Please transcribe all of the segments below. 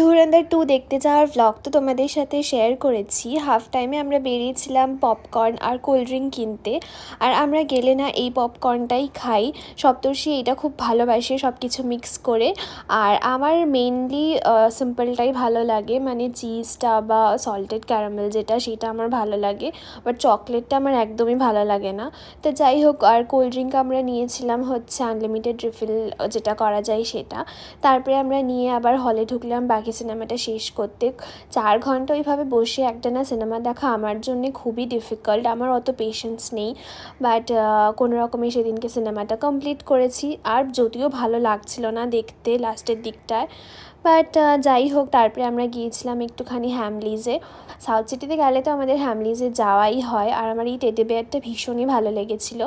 ধুরন্ধর 2 দেখতে যাওয়ার ভ্লগ তো তোমাদের সাথে শেয়ার করেছি। হাফ টাইমে আমরা বেরিয়েছিলাম পপকর্ন আর কোল্ড ড্রিঙ্ক কিনতে। আর আমরা গেলে না এই পপকর্নটাই খাই। সপ্তর্ষি এটা খুব ভালোবাসে সব কিছু মিক্স করে। আর আমার মেইনলি সিম্পলটাই ভালো লাগে, মানে চিজটা বা সল্টেড ক্যারামেল যেটা, সেটা আমার ভালো লাগে। বাট চকলেটটা আমার একদমই ভালো লাগে না। তো যাই হোক, আর কোল্ড ড্রিঙ্ক আমরা নিয়েছিলাম হচ্ছে আনলিমিটেড রিফিল যেটা করা যায় সেটা। তারপরে আমরা নিয়ে আবার হলে ঢুকলাম বাকি সিনেমাটা শেষ করতে। 4 ঘন্টা ওইভাবে বসে একটানা সিনেমা দেখা আমার জন্যে খুবই ডিফিকাল্ট, আমার অত পেশেন্স নেই। বাট কোনো রকমে সেদিনকে সিনেমাটা কমপ্লিট করেছি। আর যদিও ভালো লাগছিল না দেখতে লাস্টের দিকটায়, বাট যাই হোক, তারপরে আমরা গিয়েছিলাম একটুখানি হ্যামলিজে। সাউথ সিটিতে গেলে তো আমাদের হ্যামলিজে যাওয়াই হয়, আর আমার এই টেডি বেয়ারটা ভীষণই ভালো লেগেছিলো।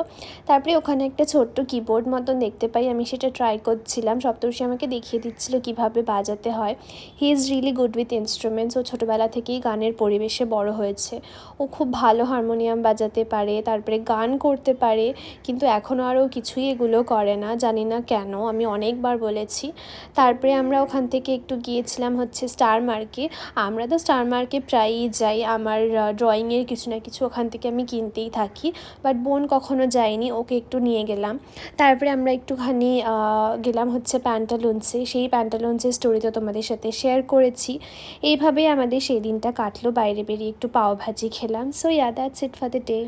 তারপরে ওখানে একটা ছোট্ট কিবোর্ড মতন দেখতে পাই, আমি সেটা ট্রাই করছিলাম। সপ্তর্ষি আমাকে দেখিয়ে দিচ্ছিলো কীভাবে বাজাতে হয়। He is really good with instruments. ও ছোটোবেলা থেকেই গানের পরিবেশে বড় হয়েছে। ও খুব ভালো হারমোনিয়াম বাজাতে পারে, তারপরে গান করতে পারে। কিন্তু এখনও আরও কিছুই এগুলো করে না, জানি না কেন, আমি অনেকবার বলেছি। তারপরে আমরা ওখান থেকে একটু গিয়েছিলাম হচ্ছে স্টার মার্কে। আমরা তো স্টার মার্কে প্রায়ই যাই, আমার ড্রয়িংয়ের কিছু না কিছু ওখান থেকে আমি কিনতেই থাকি। বাট বোন কখনো যায়নি, ওকে একটু নিয়ে গেলাম। তারপরে আমরা একটুখানি গেলাম হচ্ছে প্যান্টালুন্সে। সেই প্যান্টালুন্সের স্টোরি তো তোমাদের সাথে শেয়ার করেছি। এইভাবেই আমাদের সেই দিনটা কাটলো, বাইরে বেরিয়ে একটু পাওভাজি খেলাম। So that's it for the day.